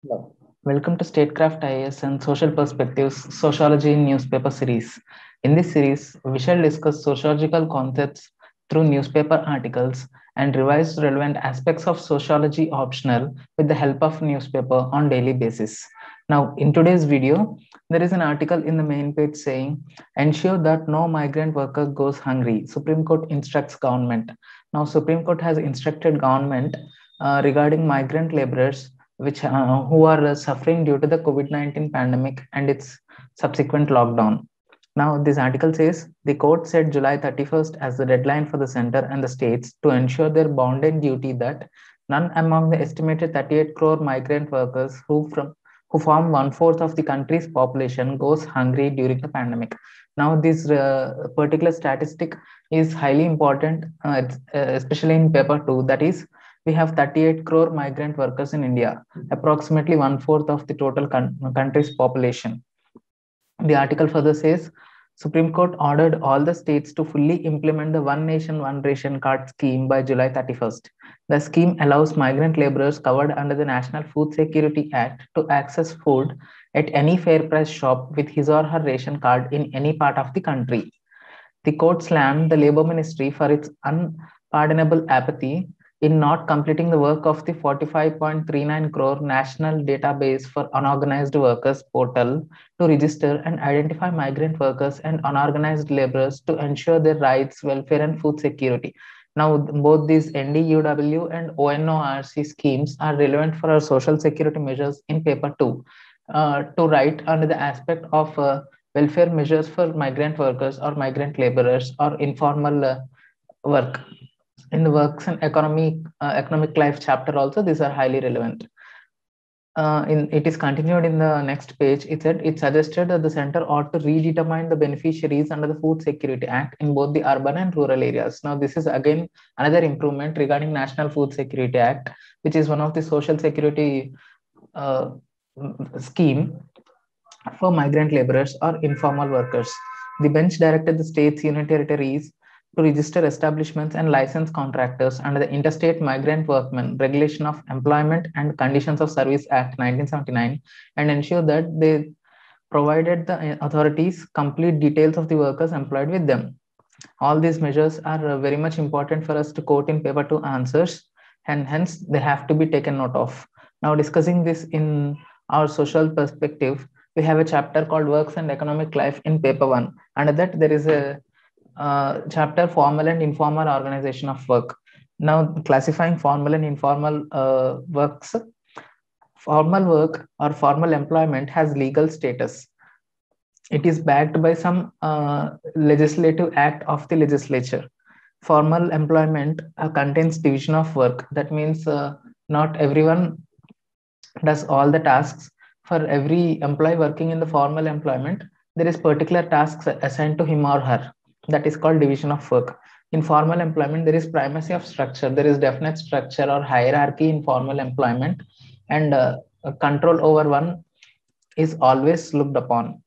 Hello. Welcome to Statecraft IAS and Social Perspectives Sociology in Newspaper series. In this series, we shall discuss sociological concepts through newspaper articles and revise relevant aspects of sociology optional with the help of newspaper on daily basis. Now, in today's video, there is an article in the main page saying, ensure that no migrant worker goes hungry. Supreme Court instructs government. Now, Supreme Court has instructed government regarding migrant laborers which who are suffering due to the COVID-19 pandemic and its subsequent lockdown. Now, this article says the court set July 31st as the deadline for the center and the states to ensure their bounden duty that none among the estimated 38 crore migrant workers who form one-fourth of the country's population goes hungry during the pandemic. Now, this particular statistic is highly important, especially in paper 2, that is we have 38 crore migrant workers in India, approximately one-fourth of the total country's population. The article further says, Supreme Court ordered all the states to fully implement the One Nation, One Ration Card scheme by July 31st. The scheme allows migrant laborers covered under the National Food Security Act to access food at any fair price shop with his or her ration card in any part of the country. The court slammed the Labour Ministry for its unpardonable apathy in not completing the work of the 45.39 crore National Database for Unorganized Workers portal to register and identify migrant workers and unorganized laborers to ensure their rights, welfare, and food security. Now, both these NDUW and ONORC schemes are relevant for our social security measures in paper 2 to write under the aspect of welfare measures for migrant workers or migrant laborers or informal work. In the works and economic life chapter also, these are highly relevant. It is continued in the next page. It said it suggested that the center ought to redetermine the beneficiaries under the Food Security Act in both the urban and rural areas. Now, this is again another improvement regarding National Food Security Act, which is one of the social security scheme for migrant laborers or informal workers. The bench directed the states, union territories to register establishments and license contractors under the Interstate Migrant Workmen Regulation of Employment and Conditions of Service Act 1979 and ensure that they provided the authorities complete details of the workers employed with them. All these measures are very much important for us to quote in paper 2 answers, and hence they have to be taken note of. Now, discussing this in our social perspective, we have a chapter called Works and Economic Life in paper 1. Under that, there is a chapter Formal and Informal Organization of Work. Now, classifying formal and informal works. Formal work or formal employment has legal status. It is backed by some legislative act of the legislature. Formal employment contains division of work. That means not everyone does all the tasks. For every employee working in the formal employment, there is particular tasks assigned to him or her. That is called division of work. In formal employment, there is primacy of structure. There is definite structure or hierarchy in formal employment, and control over one is always looked upon.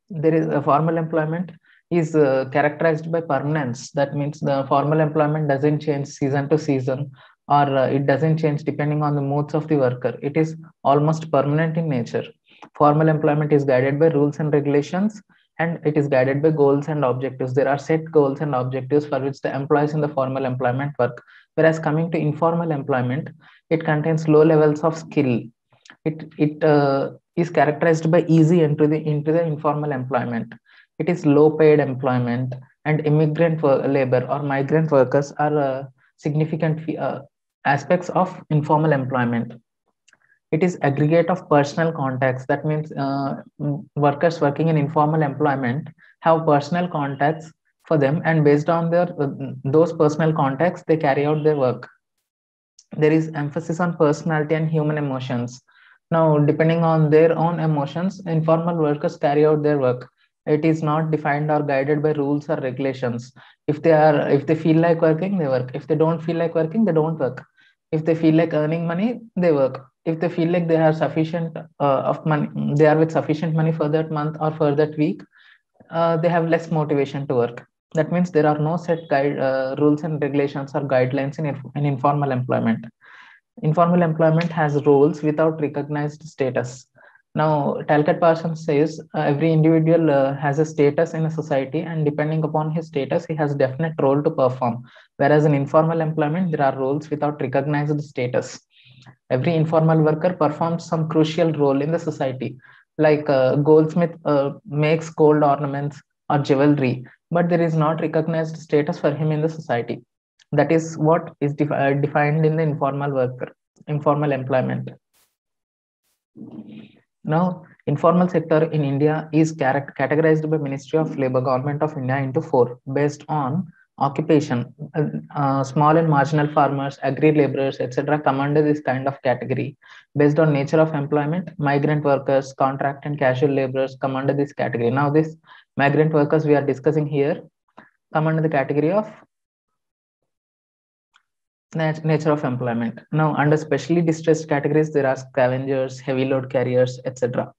There is a formal employment is characterized by permanence. That means the formal employment doesn't change season to season, or it doesn't change depending on the moods of the worker. It is almost permanent in nature. Formal employment is guided by rules and regulations, and it is guided by goals and objectives. There are set goals and objectives for which the employees in the formal employment work. Whereas coming to informal employment, it contains low levels of skill. It is characterized by easy entry into the informal employment. It is low paid employment, and immigrant labor or migrant workers are significant aspects of informal employment. It is aggregate of personal contacts. That means workers working in informal employment have personal contacts for them, and based on their those personal contacts, they carry out their work. There is emphasis on personality and human emotions. Now, depending on their own emotions, informal workers carry out their work. It is not defined or guided by rules or regulations. If they feel like working, they work. If they don't feel like working, they don't work. If they feel like earning money, they work. If they feel like they have sufficient of money, they are with sufficient money for that month or for that week, they have less motivation to work. That means there are no set rules and regulations or guidelines in informal employment. Informal employment has roles without recognized status. Now, Talcott Parsons says every individual has a status in a society, and depending upon his status, he has definite role to perform. Whereas in informal employment, there are roles without recognized status. Every informal worker performs some crucial role in the society, like goldsmith makes gold ornaments or jewelry, but there is not recognized status for him in the society. That is what is defined in the informal worker, informal employment. Now, informal sector in India is categorized by Ministry of Labor, Government of India into four based on occupation. Small and marginal farmers, agri laborers, etc. come under this kind of category. Based on nature of employment, migrant workers, contract and casual laborers come under this category. Now, this migrant workers we are discussing here come under the category of nature of employment. Now, under specially distressed categories, there are scavengers, heavy load carriers, etc.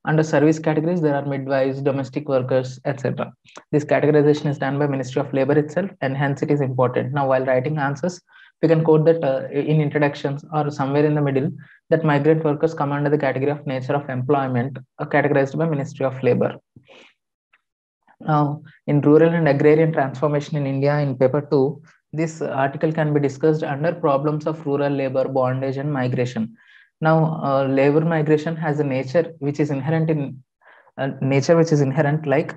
Under service categories, there are midwives, domestic workers, etc. This categorization is done by Ministry of Labor itself, and hence it is important. Now, while writing answers, we can quote that in introductions or somewhere in the middle, that migrant workers come under the category of nature of employment, categorized by Ministry of Labor. Now, in rural and agrarian transformation in India, in paper 2, this article can be discussed under problems of rural labor, bondage, and migration. Now, labor migration has a nature which is inherent in like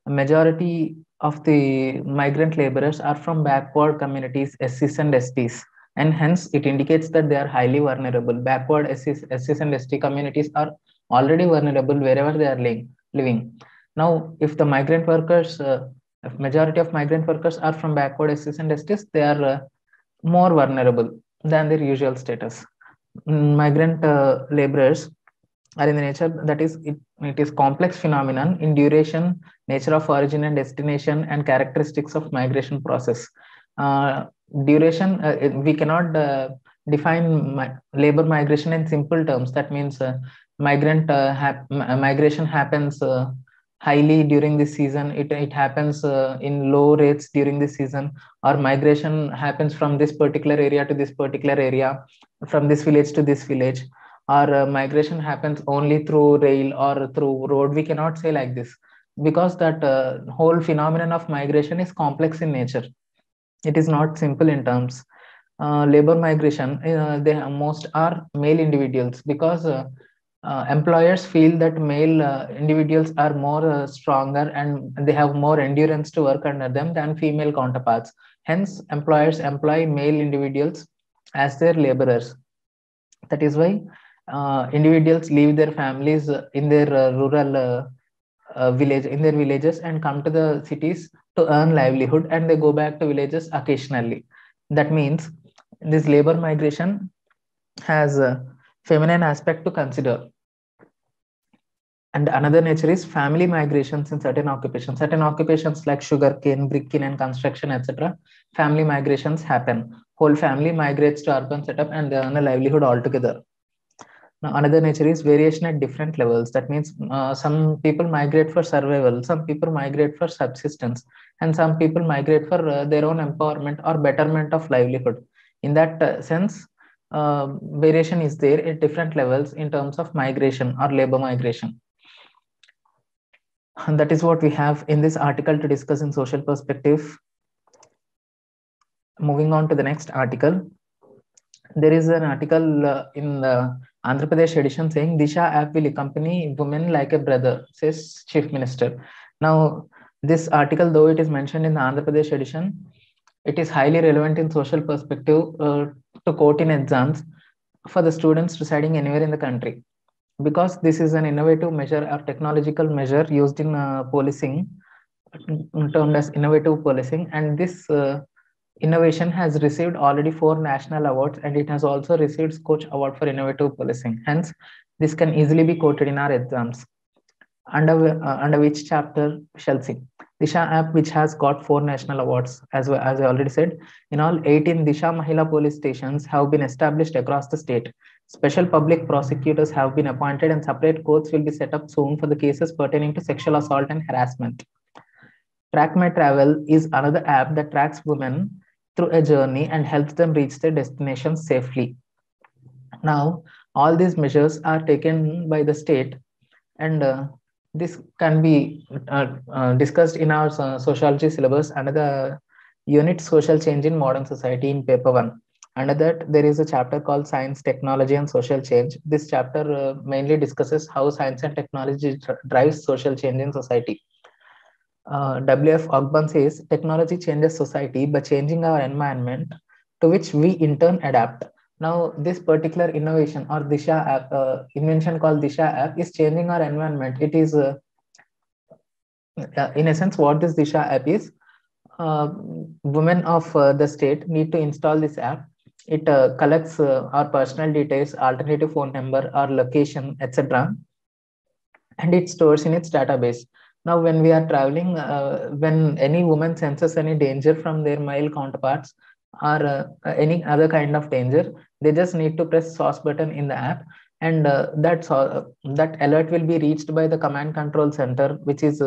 a majority of the migrant laborers are from backward communities, SCs and STs, and hence it indicates that they are highly vulnerable. Backward SCs and ST communities are already vulnerable wherever they are living. Now, if the migrant workers, if majority of migrant workers are from backward SCs and STs, they are more vulnerable than their usual status. Migrant laborers are in the nature that is it is complex phenomenon in duration, nature of origin and destination, and characteristics of migration process. Duration, we cannot define labor migration in simple terms. That means migration happens highly during this season, it happens in low rates during this season, or migration happens from this particular area to this particular area, from this village to this village, or migration happens only through rail or through road. We cannot say like this, because that whole phenomenon of migration is complex in nature. It is not simple in terms. Labor migration, they most are male individuals, because employers feel that male individuals are more stronger and they have more endurance to work under them than female counterparts. Hence, employers employ male individuals as their laborers. That is why individuals leave their families in their rural in their villages, and come to the cities to earn livelihood, and they go back to villages occasionally. That means this labor migration has a feminine aspect to consider. And another nature is family migrations in certain occupations like sugarcane, brickkiln, and construction, etc. Family migrations happen. Whole family migrates to urban setup and they earn a livelihood altogether. Now, another nature is variation at different levels. That means some people migrate for survival, some people migrate for subsistence, and some people migrate for their own empowerment or betterment of livelihood. In that sense, variation is there at different levels in terms of migration or labor migration. And that is what we have in this article to discuss in social perspective. Moving on to the next article. There is an article in the Andhra Pradesh edition saying Disha app will accompany women like a brother, says Chief Minister. Now, this article, though it is mentioned in the Andhra Pradesh edition, it is highly relevant in social perspective to quote in exams for the students residing anywhere in the country, because this is an innovative measure or technological measure used in policing, termed as innovative policing, and this innovation has received already 4 national awards, and it has also received Scoch Award for innovative policing. Hence, this can easily be quoted in our exams. Under which chapter we shall see. Disha app, which has got 4 national awards, as I already said. In all, 18 Disha Mahila police stations have been established across the state. Special public prosecutors have been appointed, and separate courts will be set up soon for the cases pertaining to sexual assault and harassment. Track My Travel is another app that tracks women through a journey and helps them reach their destination safely. Now, all these measures are taken by the state, and this can be discussed in our sociology syllabus under the unit social change in modern society in paper 1. Under that, there is a chapter called science, technology, and social change. This chapter mainly discusses how science and technology drives social change in society. W.F. Ogburn says technology changes society by changing our environment, to which we in turn adapt. Now, this particular innovation or Disha app, invention called Disha app, is changing our environment. It is, in essence, what this Disha app is. Uh, Women of the state need to install this app. It collects our personal details, alternative phone number, our location, etc., and it stores in its database. Now, when we are traveling, when any woman senses any danger from their male counterparts or any other kind of danger, they just need to press SOS button in the app, and that alert will be reached by the command control center, which is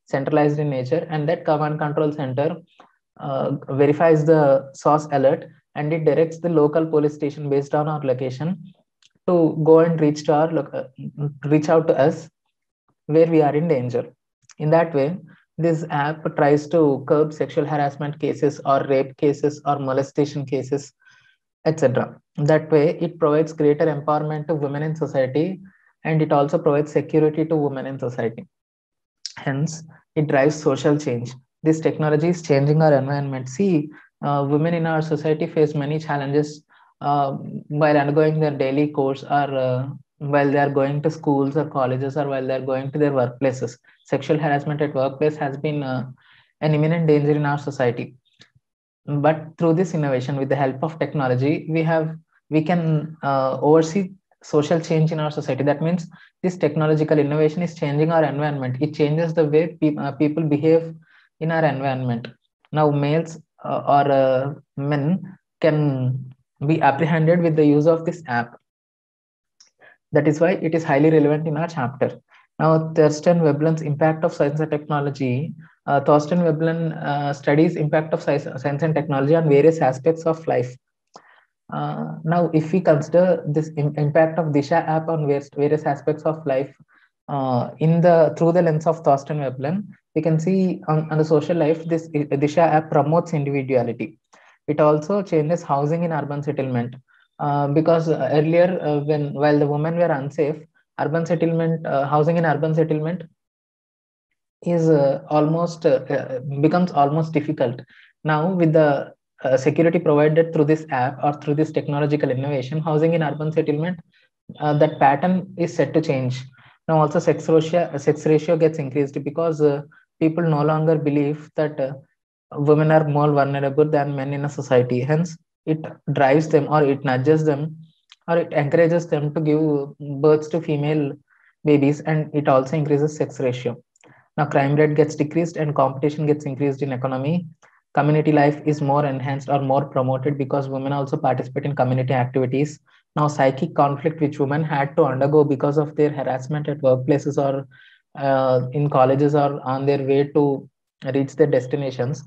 centralized in nature, and that command control center verifies the source alert, and it directs the local police station based on our location to go and reach out to us where we are in danger. In that way, this app tries to curb sexual harassment cases or rape cases or molestation cases, etc. That way, it provides greater empowerment to women in society, and it also provides security to women in society. Hence, it drives social change. This technology is changing our environment. See, women in our society face many challenges while undergoing their daily course, or while they are going to schools or colleges, or while they are going to their workplaces. Sexual harassment at workplace has been an imminent danger in our society. But through this innovation, with the help of technology, we can oversee social change in our society. That means this technological innovation is changing our environment. It changes the way people behave in our environment. Now, males or men can be apprehended with the use of this app. That is why it is highly relevant in our chapter. Now, Thorsten Veblen's impact of science and technology. Thorsten Veblen studies impact of science and technology on various aspects of life. Now, if we consider this impact of Disha app on various aspects of life, in the through the lens of Thorsten Veblen, we can see on the social life, this Disha app promotes individuality. It also changes housing in urban settlement, because earlier, when while the women were unsafe, urban settlement, housing in urban settlement is almost becomes almost difficult. Now, with the security provided through this app or through this technological innovation, housing in urban settlement, that pattern is set to change. Now, also sex ratio gets increased because people no longer believe that women are more vulnerable than men in a society. Hence, it drives them, or it nudges them, or it encourages them to give birth to female babies, and it also increases sex ratio. Now, crime rate gets decreased and competition gets increased in economy. Community life is more enhanced or more promoted because women also participate in community activities. Now, psychic conflict which women had to undergo because of their harassment at workplaces or in colleges or on their way to reach their destinations.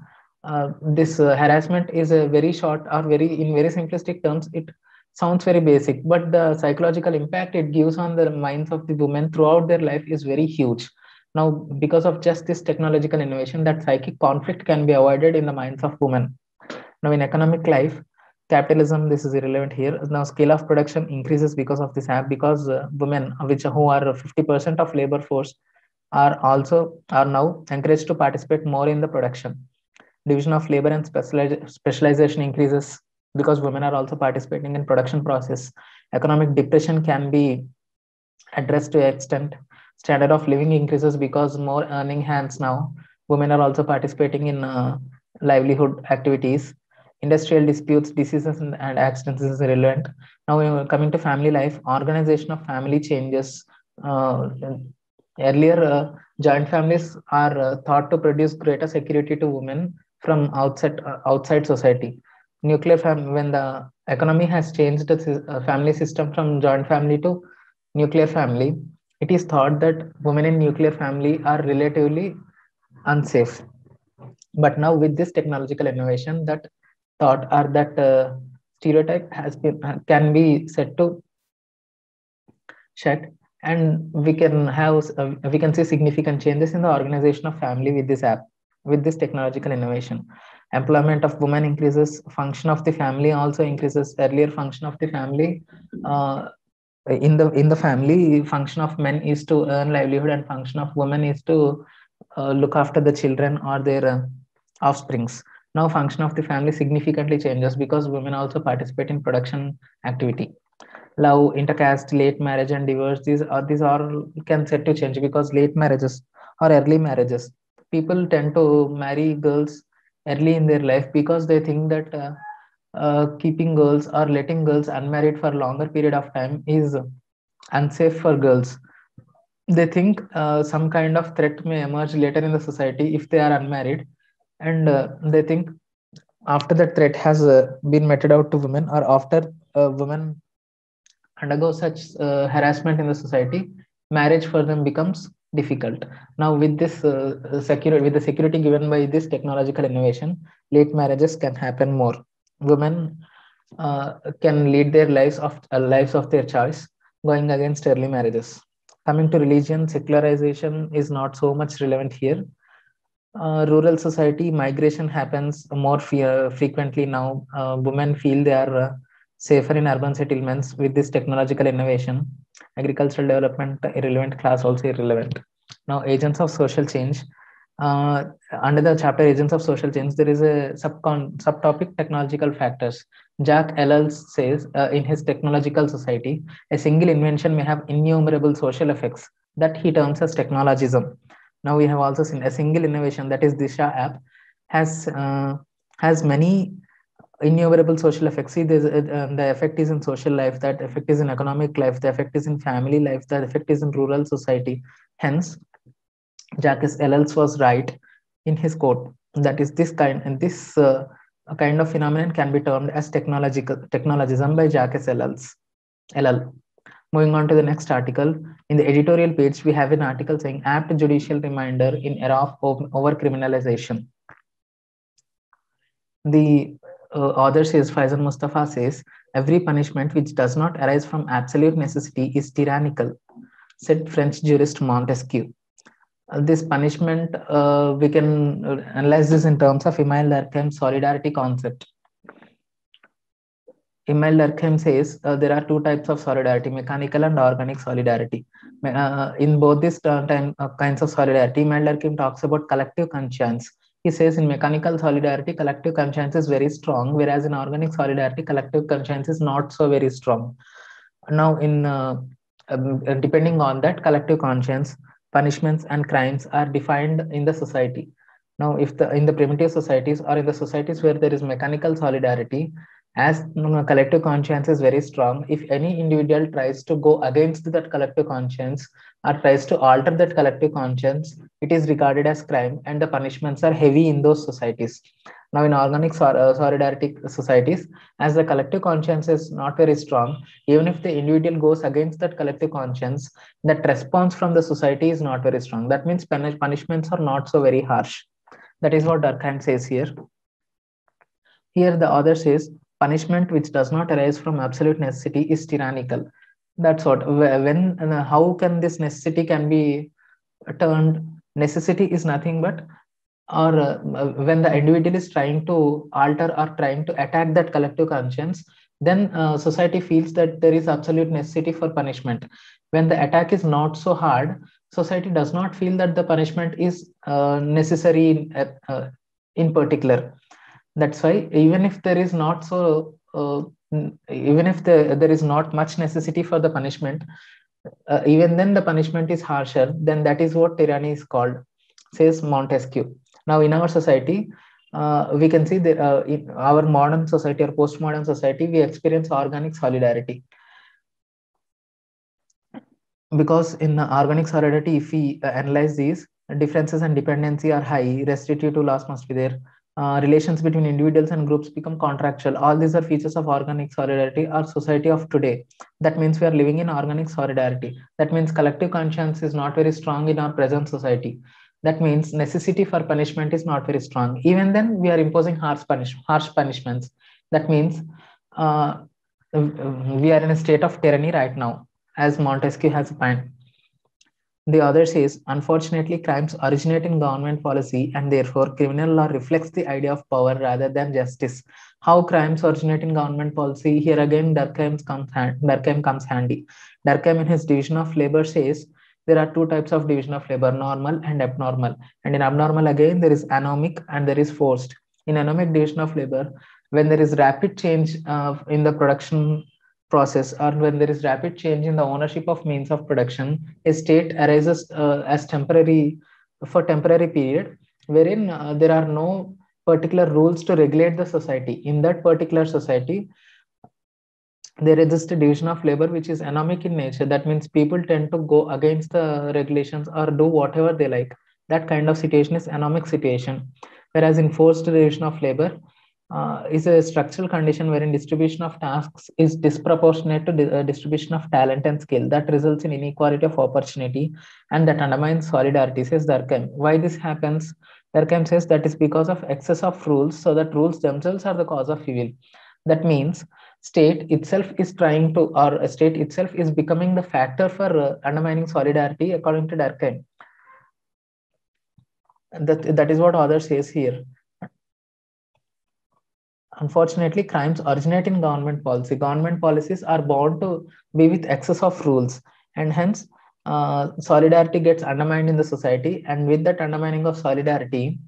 This harassment is a very short or in very simplistic terms. It sounds very basic, but the psychological impact it gives on the minds of the women throughout their life is very huge. Now, because of just this technological innovation, that psychic conflict can be avoided in the minds of women. Now, in economic life, capitalism, this is irrelevant here. Now, scale of production increases because of this app, because women, who are 50% of labor force, are now encouraged to participate more in the production. Division of labor and specialization increases because women are also participating in production process. Economic depression can be addressed to an extent. Standard of living increases because more earning hands now. Women are also participating in livelihood activities. Industrial disputes, diseases, and accidents is relevant. Now, coming to family life, organization of family changes. Earlier, joint families are thought to produce greater security to women from outside society. When the economy has changed the family system from joint family to nuclear family, it is thought that women in nuclear family are relatively unsafe. But now, with this technological innovation, that thought or that stereotype has been can be set to Shat, and we can see significant changes in the organization of family with this app, with this technological innovation. Employment of women increases, function of the family also increases. Earlier function of the family, uh, in the family, function of men is to earn livelihood, and function of women is to look after the children or their offsprings. Now function of the family significantly changes because women also participate in production activity. Love, intercaste, late marriage, and divorce. These all can set to change because late marriages or early marriages. People tend to marry girls early in their life because they think that keeping girls or letting girls unmarried for longer period of time is unsafe for girls. They think some kind of threat may emerge later in the society if they are unmarried, and they think after that threat has been meted out to women, or after women undergo such harassment in the society, marriage for them becomes difficult. Now, with this with the security given by this technological innovation, late marriages can happen more. Women can lead their lives of their choice, going against early marriages. Coming to religion, secularization is not so much relevant here. Rural society migration happens more frequently now. Women feel they are safer in urban settlements with this technological innovation. Agricultural development irrelevant, class also irrelevant. Now, agents of social change. Uh, Under the chapter agents of social change, there is a subtopic technological factors. Jack Ellels says in his Technological Society, a single invention may have innumerable social effects that he terms as technologism. Now we have also seen a single innovation, that is Disha app, has has many innumerable social effects. See, the effect is in social life, that effect is in economic life, the effect is in family life, the effect is in rural society. Hence, Jacques Ellul was right in his quote that is this kind of phenomenon can be termed as technologism by Jacques Ellul. Moving on to the next article, in the editorial page, we have an article saying apt judicial reminder in era of over criminalization. The author says, Faisal Mustafa says, every punishment which does not arise from absolute necessity is tyrannical, said French jurist Montesquieu. This punishment, we can analyze this in terms of Emile Durkheim's solidarity concept. Emile Durkheim says there are two types of solidarity, mechanical and organic solidarity. In both these kinds of solidarity, Emile Durkheim talks about collective conscience. He says in mechanical solidarity, collective conscience is very strong, whereas in organic solidarity, collective conscience is not so very strong. Now, depending on that collective conscience, punishments and crimes are defined in the society. Now, if in the primitive societies or in the societies where there is mechanical solidarity, as collective conscience is very strong, if any individual tries to go against that collective conscience or tries to alter that collective conscience, it is regarded as crime, and the punishments are heavy in those societies. Now, in organic solidarity societies, as the collective conscience is not very strong, even if the individual goes against that collective conscience, that response from the society is not very strong. That means punishments are not so very harsh. That is what Durkheim says here. Here, the author says, punishment which does not arise from absolute necessity is tyrannical. That's what. When how can this necessity can be turned? Necessity is nothing but, or when the individual is trying to alter or trying to attack that collective conscience, then society feels that there is absolute necessity for punishment. When the attack is not so hard, society does not feel that the punishment is necessary in particular. That's why even if there is not so even if there is not much necessity for the punishment, even then the punishment is harsher, then that is what tyranny is called, says Montesquieu. Now, in our society, we can see that in our modern society or postmodern society, we experience organic solidarity. Because in organic solidarity, if we analyze these, differences and dependency are high, restrictive to loss must be there. Relations between individuals and groups become contractual. All these are features of organic solidarity or society of today. That means we are living in organic solidarity. That means collective conscience is not very strong in our present society. That means necessity for punishment is not very strong. Even then, we are imposing harsh punishments. That means we are in a state of tyranny right now. as Montesquieu has opined. The other says, unfortunately, crimes originate in government policy and therefore criminal law reflects the idea of power rather than justice. How crimes originate in government policy? Here again, Durkheim comes handy. Durkheim in his division of labor says, there are two types of division of labor, normal and abnormal. And in abnormal, again, there is anomic and there is forced. In anomic division of labor, when there is rapid change in the production process or when there is rapid change in the ownership of means of production, a state arises as temporary for temporary period wherein there are no particular rules to regulate the society. In that particular society, there exists a division of labor which is anomic in nature. That means people tend to go against the regulations or do whatever they like. That kind of situation is anomic situation. Whereas in forced division of labor, is a structural condition wherein distribution of tasks is disproportionate to distribution of talent and skill that results in inequality of opportunity and that undermines solidarity, says Durkheim. Why this happens? Durkheim says that is because of excess of rules, so that rules themselves are the cause of evil. That means state itself is trying to, or a state itself is becoming the factor for undermining solidarity, according to Durkheim. That is what author says here. Unfortunately, crimes originate in government policy. Government policies are bound to be with excess of rules, and hence solidarity gets undermined in the society. And with that undermining of solidarity,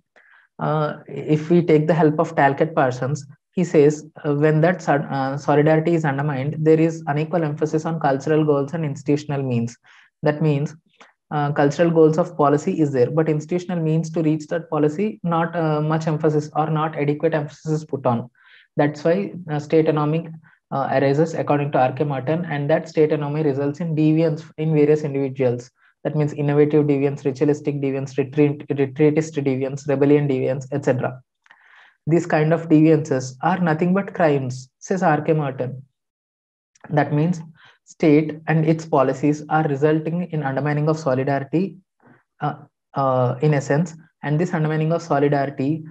if we take the help of Talcott Parsons, he says when that solidarity is undermined, there is unequal emphasis on cultural goals and institutional means. That means cultural goals of policy is there, but institutional means to reach that policy, not much emphasis or not adequate emphasis is put on. That's why state anomy arises, according to R.K. Martin, and that state anomy results in deviance in various individuals. That means innovative deviance, ritualistic deviance, retreatist deviance, rebellion deviance, etc. These kind of deviances are nothing but crimes, says R.K. Martin. That means state and its policies are resulting in undermining of solidarity in essence, and this undermining of solidarity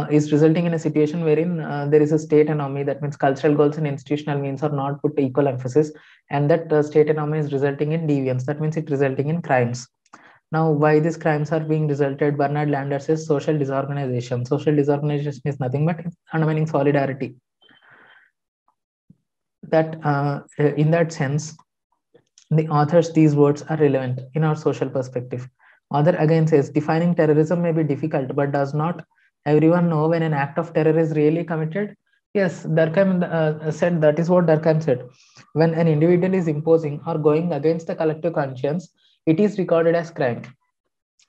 is resulting in a situation wherein there is a state anomy. That means cultural goals and institutional means are not put equal emphasis, and that state anomy is resulting in deviance. That means it resulting in crimes. Now, why these crimes are being resulted? Bernard Lander says social disorganization. Social disorganization is nothing but undermining solidarity. That in that sense, the authors, these words are relevant in our social perspective. Author again says, defining terrorism may be difficult, but does not everyone know when an act of terror is really committed? Yes, Durkheim said, that is what Durkheim said. When an individual is imposing or going against the collective conscience, it is recorded as crime.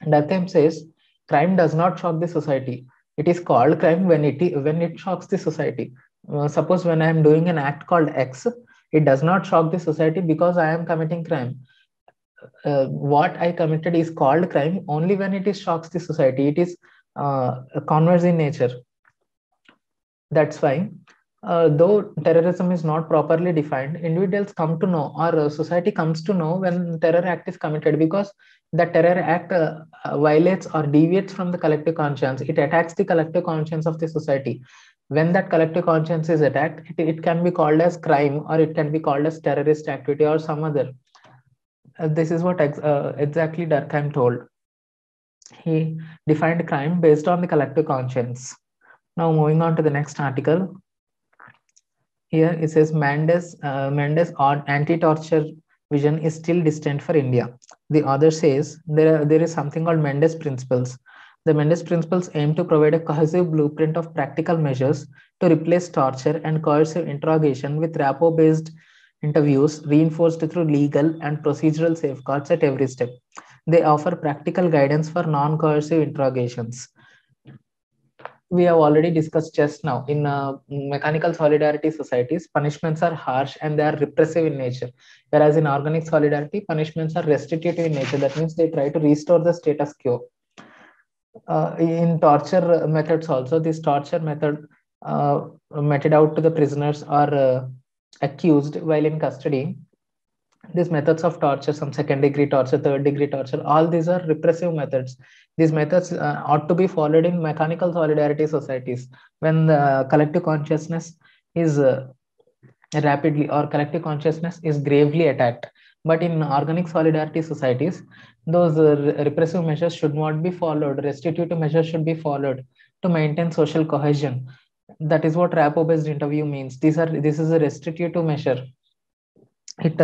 Durkheim says, crime does not shock the society. It is called crime when it shocks the society. Suppose when I am doing an act called X, it does not shock the society because I am committing crime. What I committed is called crime only when it is shocks the society. It is converse in nature. That's why, though terrorism is not properly defined, individuals come to know, or society comes to know when terror act is committed, because the terror act violates or deviates from the collective conscience. It attacks the collective conscience of the society. When that collective conscience is attacked, it can be called as crime, or it can be called as terrorist activity or some other. This is what exactly Durkheim told. He defined crime based on the collective conscience. Now moving on to the next article. Here it says Mendes anti-torture vision is still distant for India. The author says there is something called Mendes principles. The Mendes principles aim to provide a cohesive blueprint of practical measures to replace torture and coercive interrogation with rapport-based interviews reinforced through legal and procedural safeguards at every step. They offer practical guidance for non-coercive interrogations. We have already discussed just now, in mechanical solidarity societies, punishments are harsh and they are repressive in nature. Whereas in organic solidarity, punishments are restitutive in nature. That means they try to restore the status quo. In torture methods also, this torture method meted out to the prisoners or accused while in custody. These methods of torture, some second degree torture, third degree torture, all these are repressive methods. These methods ought to be followed in mechanical solidarity societies when the collective consciousness is rapidly, or collective consciousness is gravely attacked. But in organic solidarity societies, those repressive measures should not be followed. Restitutive measures should be followed to maintain social cohesion. That is what rapport-based interview means. This is a restitutive measure. It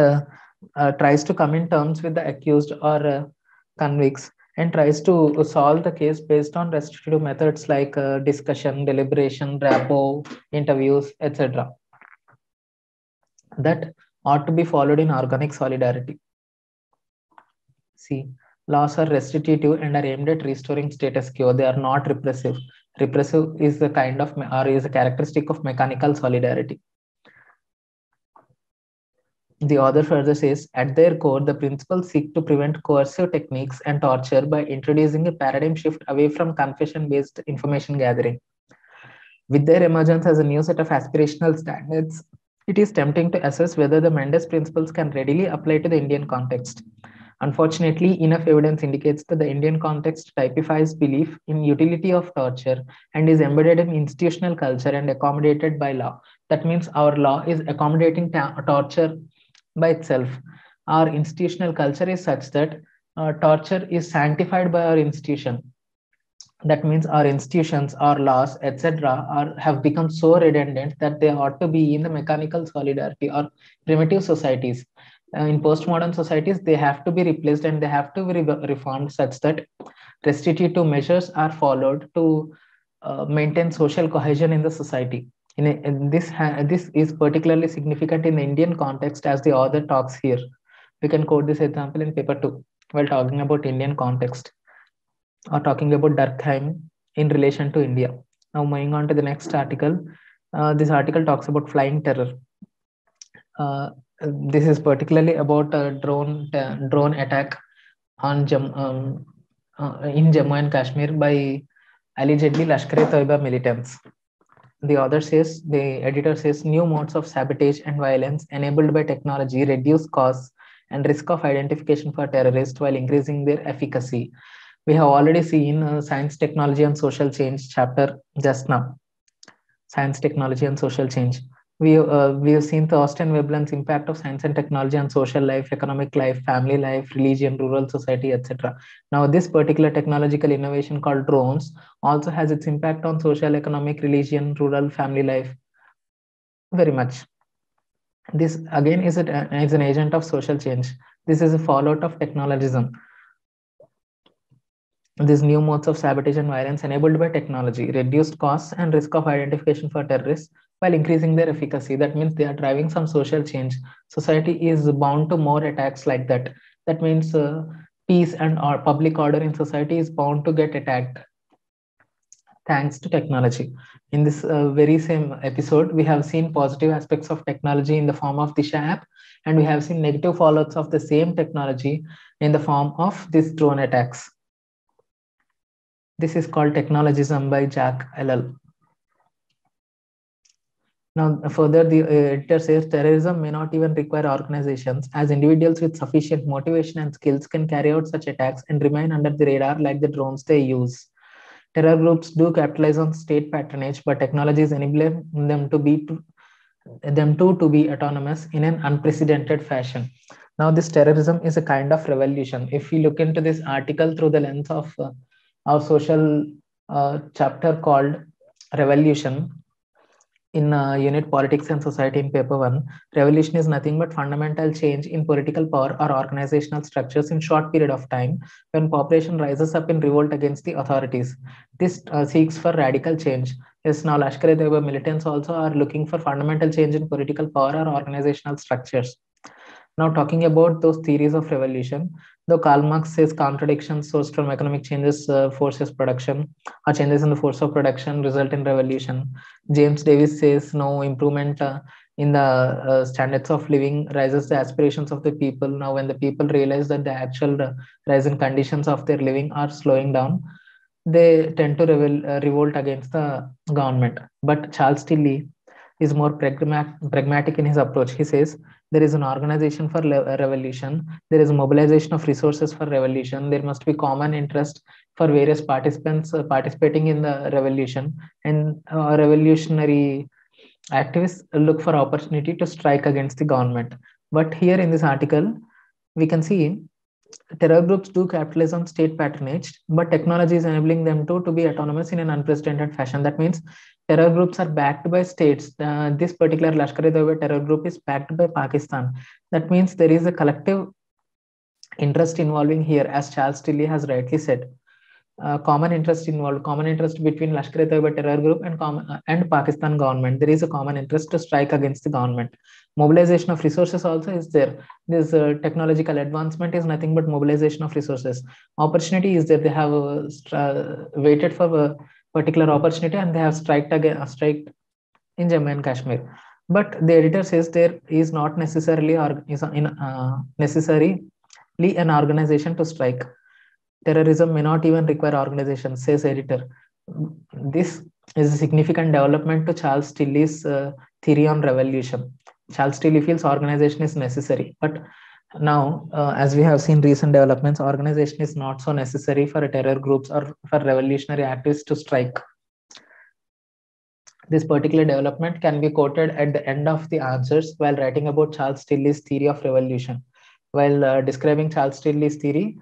tries to come in terms with the accused or convicts and tries to solve the case based on restitutive methods like discussion, deliberation, rapport, interviews, etc. That ought to be followed in organic solidarity. See, laws are restitutive and are aimed at restoring status quo. They are not repressive. Repressive is the kind of or is a characteristic of mechanical solidarity. The author further says, at their core, the principles seek to prevent coercive techniques and torture by introducing a paradigm shift away from confession-based information gathering. With their emergence as a new set of aspirational standards, it is tempting to assess whether the Mendes principles can readily apply to the Indian context. Unfortunately, enough evidence indicates that the Indian context typifies belief in utility of torture and is embedded in institutional culture and accommodated by law. That means our law is accommodating torture by itself. Our institutional culture is such that torture is sanctified by our institution. That means our institutions, our laws, etc., have become so redundant that they ought to be in the mechanical solidarity or primitive societies. In postmodern societies, they have to be replaced and they have to be reformed such that restitutive measures are followed to maintain social cohesion in the society. This is particularly significant in the Indian context, as the author talks here. We can quote this example in paper 2 while talking about Indian context or talking about Durkheim in relation to India. Now, moving on to the next article. This article talks about flying terror. This is particularly about a drone attack on in Jammu and Kashmir by allegedly Lashkar-e-Taiba militants. The editor says, new modes of sabotage and violence enabled by technology reduce costs and risk of identification for terrorists while increasing their efficacy. We have already seen science, technology, and social change chapter just now. Science, technology, and social change. We have seen the Austin Veblen's impact of science and technology on social life, economic life, family life, religion, rural society, etc. Now, this particular technological innovation called drones also has its impact on social, economic, religion, rural, family life very much. This again is an agent of social change. This is a fallout of technologism. These new modes of sabotage and violence enabled by technology reduced costs and risk of identification for terrorists while increasing their efficacy. That means they are driving some social change. Society is bound to more attacks like that. That means peace and public order in society is bound to get attacked thanks to technology. In this very same episode, we have seen positive aspects of technology in the form of Disha app, and we have seen negative fallouts of the same technology in the form of these drone attacks. This is called Technologism by Jack Ellul. Now, further, the editor says terrorism may not even require organizations, as individuals with sufficient motivation and skills can carry out such attacks and remain under the radar like the drones they use. Terror groups do capitalize on state patronage, but technologies enable them to be autonomous in an unprecedented fashion. Now, this terrorism is a kind of revolution. If we look into this article through the lens of our social chapter called Revolution in Unit Politics and Society in paper 1, revolution is nothing but fundamental change in political power or organizational structures in short period of time when population rises up in revolt against the authorities. This seeks for radical change. Yes, now Lashkar-e-Taiba militants also are looking for fundamental change in political power or organizational structures. Now, talking about those theories of revolution, though Karl Marx says contradictions sourced from economic changes forces production, or changes in the force of production result in revolution. James Davis says no, improvement in the standards of living rises the aspirations of the people. Now, when the people realize that the actual rise in conditions of their living are slowing down, they tend to revolt against the government. But Charles Tilly is more pragmatic in his approach. He says there is an organization for revolution, there is mobilization of resources for revolution, there must be common interest for various participants participating in the revolution, and revolutionary activists look for opportunity to strike against the government. But here in this article, we can see terror groups do capitalize on state patronage, but technology is enabling them to be autonomous in an unprecedented fashion. That means terror groups are backed by states. This particular Lashkar-e-Taiba terror group is backed by Pakistan. That means there is a collective interest involving here, as Charles Tilly has rightly said. Common interest involved, common interest between Lashkar-e-Taiba terror group and Pakistan government. There is a common interest to strike against the government. Mobilization of resources also is there. This technological advancement is nothing but mobilization of resources. Opportunity is there. They have waited for a particular opportunity and they have striked in Jammu and Kashmir. But the editor says there is not necessarily necessarily an organization to strike. Terrorism may not even require organization, says editor. This is a significant development to Charles Tilly's theory on revolution. Charles Tilly feels organization is necessary, but now, as we have seen recent developments, organization is not so necessary for terror groups or for revolutionary activists to strike. This particular development can be quoted at the end of the answers while writing about Charles Tilly's theory of revolution. While describing Charles Tilly's theory,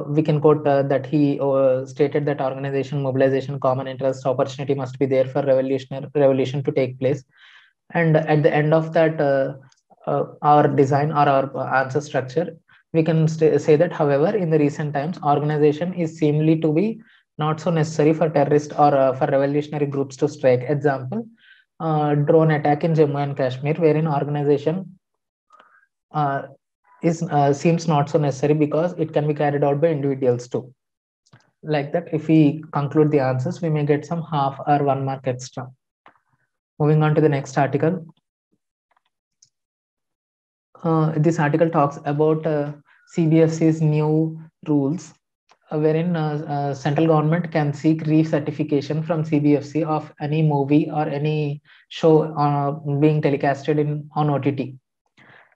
we can quote that he stated that organization, mobilization, common interest, opportunity must be there for revolution to take place. And at the end of that, our design or our answer structure, we can say that, however, in the recent times, organization is seemingly to be not so necessary for terrorist or for revolutionary groups to strike. Example, drone attack in Jammu and Kashmir, wherein organization seems not so necessary because it can be carried out by individuals too. Like that, if we conclude the answers, we may get some half or 1 mark extra. Moving on to the next article. This article talks about CBFC's new rules, wherein central government can seek recertification from CBFC of any movie or any show being telecasted on OTT.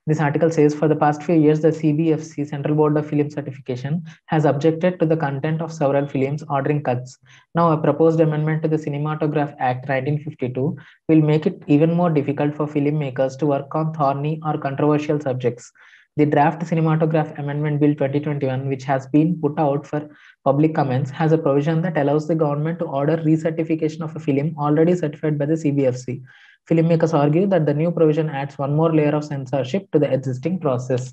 This article says, for the past few years, the CBFC, Central Board of Film Certification, has objected to the content of several films, ordering cuts. Now, a proposed amendment to the Cinematograph Act 1952 will make it even more difficult for filmmakers to work on thorny or controversial subjects. The draft Cinematograph Amendment Bill 2021, which has been put out for public comments, has a provision that allows the government to order recertification of a film already certified by the CBFC. Filmmakers argue that the new provision adds one more layer of censorship to the existing process.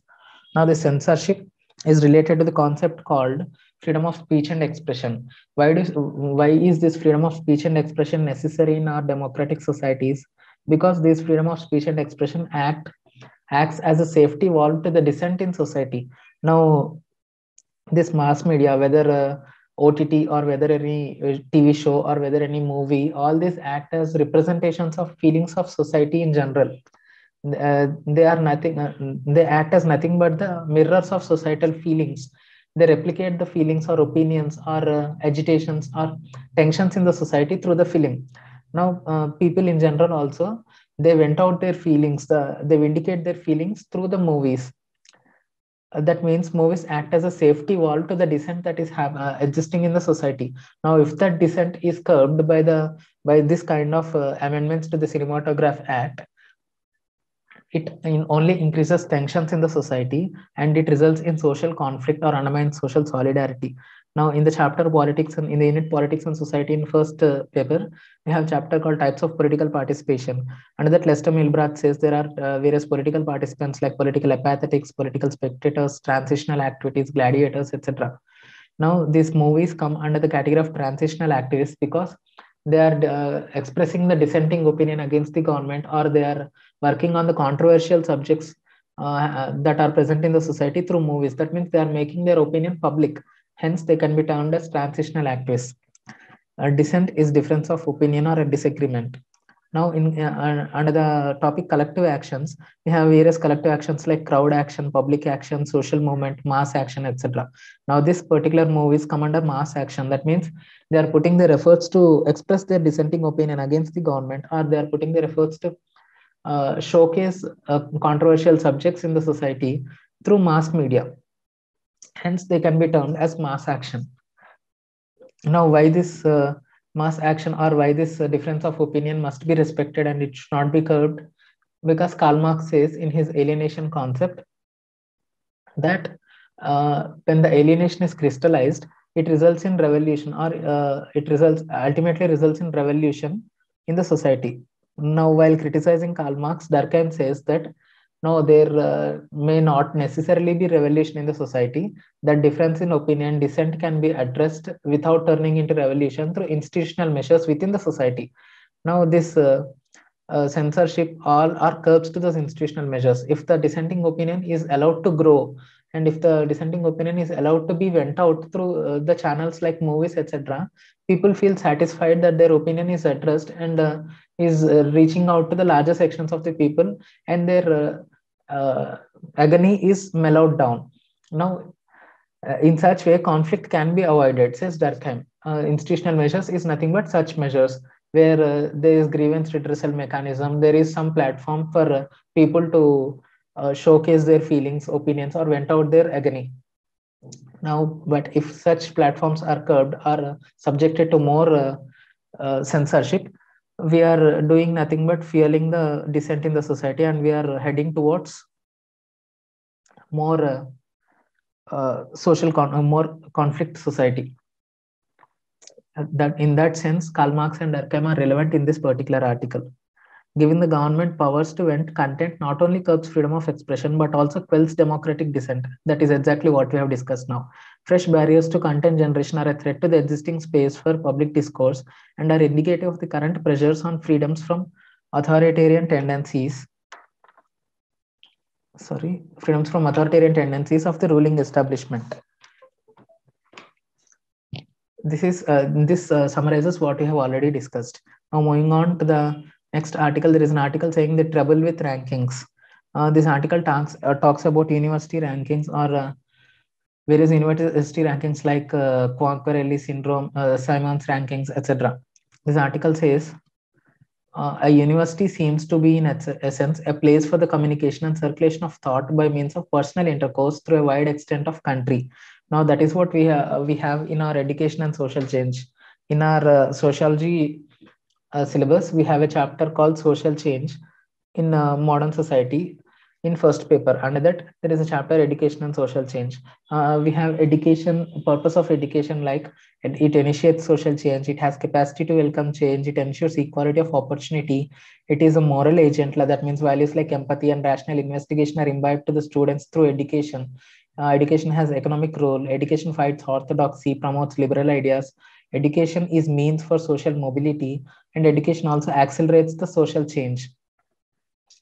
Now, the censorship is related to the concept called freedom of speech and expression. Why is this freedom of speech and expression necessary in our democratic societies? Because this freedom of speech and expression acts as a safety valve to the dissent in society. Now, this mass media, whether OTT or whether any TV show or whether any movie, all these act as representations of feelings of society in general. They are nothing. They act as nothing but the mirrors of societal feelings. They replicate the feelings or opinions or agitations or tensions in the society through the film. Now, people in general also, they vent out their feelings. They vindicate their feelings through the movies. That means movies act as a safety wall to the dissent that is existing in the society. Now, if that dissent is curbed by this kind of amendments to the Cinematograph Act, it only increases tensions in the society and it results in social conflict or undermines social solidarity. Now, in the chapter politics and in the unit politics and society in first paper, we have a chapter called types of political participation. Under that, Lester Milbrath says there are various political participants like political apathetics, political spectators, transitional activities, gladiators, etc. Now, these movies come under the category of transitional activists because they are expressing the dissenting opinion against the government, or they are working on the controversial subjects that are present in the society through movies. That means they are making their opinion public. Hence, they can be termed as transitional activists. Dissent is difference of opinion or a disagreement. Now, under the topic collective actions, we have various collective actions like crowd action, public action, social movement, mass action, etc. Now, this particular movies come under mass action. That means they are putting their efforts to express their dissenting opinion against the government, or they are putting their efforts to showcase controversial subjects in the society through mass media. Hence, they can be termed as mass action. Now, why this mass action or why this difference of opinion must be respected and it should not be curbed? Because Karl Marx says in his alienation concept that when the alienation is crystallized, it results in revolution, or it results ultimately results in revolution in the society. Now, while criticizing Karl Marx, Durkheim says that no, there may not necessarily be revolution in the society. That difference in opinion, dissent can be addressed without turning into revolution through institutional measures within the society. Now, this censorship all are curbs to those institutional measures. If the dissenting opinion is allowed to grow, and if the dissenting opinion is allowed to be went out through the channels like movies, etc., people feel satisfied that their opinion is addressed and is reaching out to the larger sections of the people, and their agony is mellowed down. Now, in such way, conflict can be avoided, says Durkheim. Institutional measures is nothing but such measures where there is grievance redressal mechanism. There is some platform for people to showcase their feelings, opinions, or vent out their agony. Now, but if such platforms are curbed or subjected to more censorship, we are doing nothing but fueling the dissent in the society, and we are heading towards more more conflict society. That in that sense, Karl Marx and Durkheim are relevant in this particular article. Giving the government powers to vent content not only curbs freedom of expression but also quells democratic dissent. That is exactly what we have discussed now. Fresh barriers to content generation are a threat to the existing space for public discourse and are indicative of the current pressures on freedoms from authoritarian tendencies. Freedoms from authoritarian tendencies of the ruling establishment. This summarizes what we have already discussed. Now, moving on to the next article, there is an article saying the trouble with rankings. This article talks about university rankings, or various university rankings like Poincaré syndrome, Simon's rankings, etc. This article says a university seems to be in essence a place for the communication and circulation of thought by means of personal intercourse through a wide extent of country. Now, that is what we have in our education and social change. In our sociology syllabus, we have a chapter called social change in modern society in first paper. Under that, there is a chapter education and social change. We have education, purpose of education, like it initiates social change, it has capacity to welcome change, it ensures equality of opportunity, it is a moral agent. That means values like empathy and rational investigation are imbibed to the students through education. Education has economic role. Education fights orthodoxy, promotes liberal ideas. Education is means for social mobility, and education also accelerates the social change.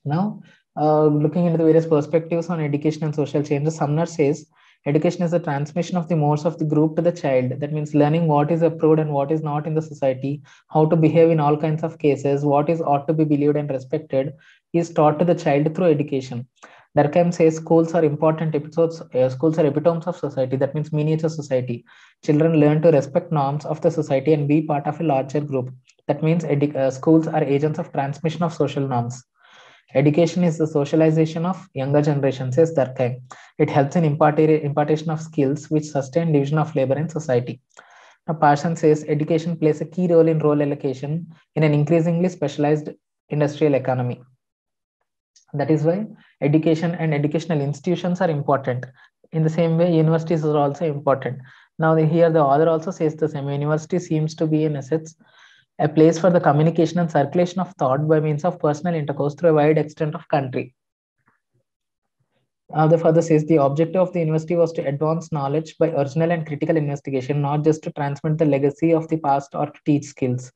Now, looking into the various perspectives on education and social change, Sumner says education is the transmission of the modes of the group to the child. That means learning what is approved and what is not in the society, how to behave in all kinds of cases, what is ought to be believed and respected, is taught to the child through education. Durkheim says schools are important episodes. Schools are epitomes of society. That means miniature society. Children learn to respect norms of the society and be part of a larger group. That means schools are agents of transmission of social norms. Education is the socialization of younger generation, says Durkheim. It helps in impartation of skills which sustain division of labor in society. Now, Parsons says education plays a key role in role allocation in an increasingly specialized industrial economy. That is why education and educational institutions are important. In the same way, universities are also important. Now, here the author also says the same. University seems to be, in essence, a place for the communication and circulation of thought by means of personal intercourse through a wide extent of country. The further says the objective of the university was to advance knowledge by original and critical investigation, not just to transmit the legacy of the past or to teach skills.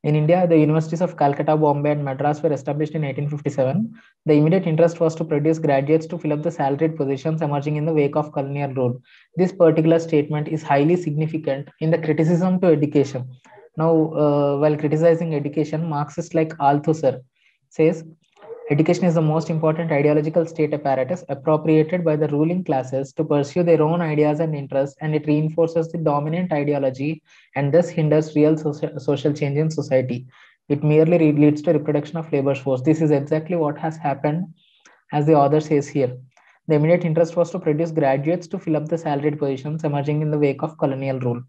In India, the universities of Calcutta, Bombay, and Madras were established in 1857. The immediate interest was to produce graduates to fill up the salaried positions emerging in the wake of colonial rule. This particular statement is highly significant in the criticism to education. Now, while criticizing education, Marxists like Althusser says, education is the most important ideological state apparatus appropriated by the ruling classes to pursue their own ideas and interests, and it reinforces the dominant ideology and thus hinders real social change in society. It merely leads to reproduction of labor force. This is exactly what has happened, as the author says here. The immediate interest was to produce graduates to fill up the salaried positions emerging in the wake of colonial rule.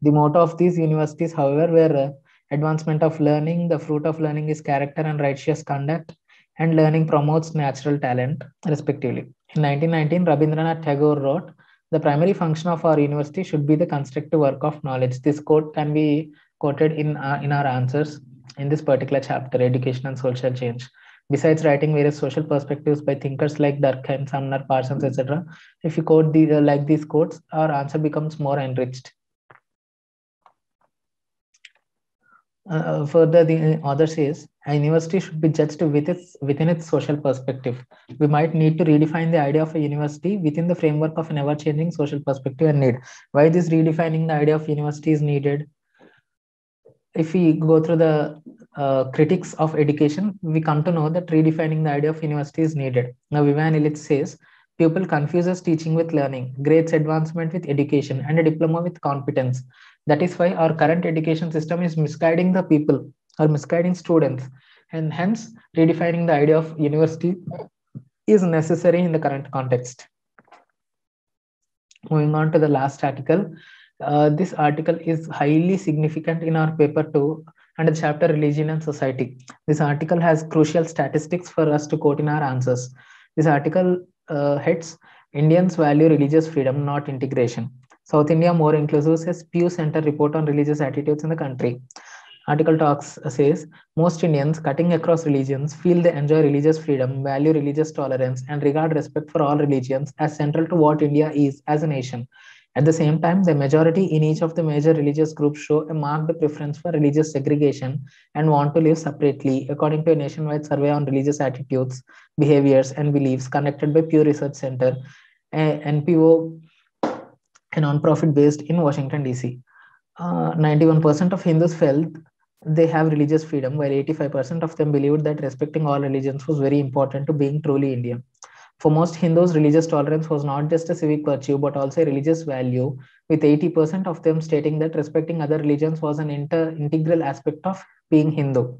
The motto of these universities, however, were advancement of learning, the fruit of learning is character and righteous conduct, and learning promotes natural talent, respectively. In 1919, Rabindranath Tagore wrote, "The primary function of our university should be the constructive work of knowledge." This quote can be quoted in our answers in this particular chapter, Education and Social Change. Besides writing various social perspectives by thinkers like Durkheim, Sumner, Parsons, etc., if you quote like these quotes, our answer becomes more enriched. Further, the author says a university should be judged within its social perspective. We might need to redefine the idea of a university within the framework of an ever-changing social perspective and need. Why this redefining the idea of university is needed? If we go through the critics of education, we come to know that redefining the idea of university is needed. Now, Vivian Illich says, people confuses teaching with learning, grades advancement with education, and a diploma with competence. That is why our current education system is misguiding the people or misguiding students. And hence, redefining the idea of university is necessary in the current context. Moving on to the last article. This article is highly significant in our paper 2 under the chapter Religion and Society. This article has crucial statistics for us to quote in our answers. This article heads Indians value religious freedom, not integration. South India more inclusive, says Pew Center report on religious attitudes in the country. Article talks says most Indians cutting across religions feel they enjoy religious freedom, value religious tolerance, and regard respect for all religions as central to what India is as a nation. At the same time, the majority in each of the major religious groups show a marked preference for religious segregation and want to live separately, according to a nationwide survey on religious attitudes, behaviors, and beliefs conducted by Pew Research Center, NPO, a non-profit based in Washington, D.C. 91% of Hindus felt they have religious freedom, while 85% of them believed that respecting all religions was very important to being truly Indian. For most Hindus, religious tolerance was not just a civic virtue, but also a religious value, with 80% of them stating that respecting other religions was an integral aspect of being Hindu.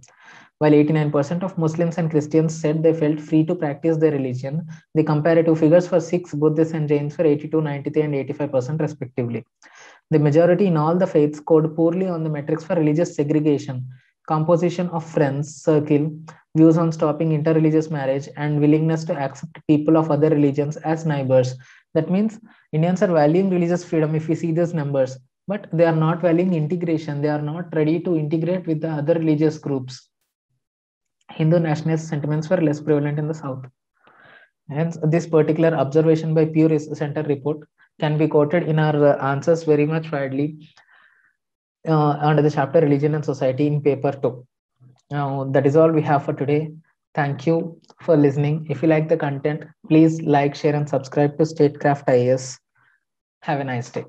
While 89% of Muslims and Christians said they felt free to practice their religion, the comparative figures for Sikhs, Buddhists, and Jains were 82, 93, and 85% respectively. The majority in all the faiths scored poorly on the metrics for religious segregation, composition of friends, circle, views on stopping interreligious marriage, and willingness to accept people of other religions as neighbors. That means Indians are valuing religious freedom if we see these numbers, but they are not valuing integration. They are not ready to integrate with the other religious groups. Hindu nationalist sentiments were less prevalent in the South. Hence, this particular observation by Pew Research Center report can be quoted in our answers very much widely under the chapter Religion and Society in paper 2. Now, that is all we have for today. Thank you for listening. If you like the content, please like, share, and subscribe to Statecraft IAS. Have a nice day.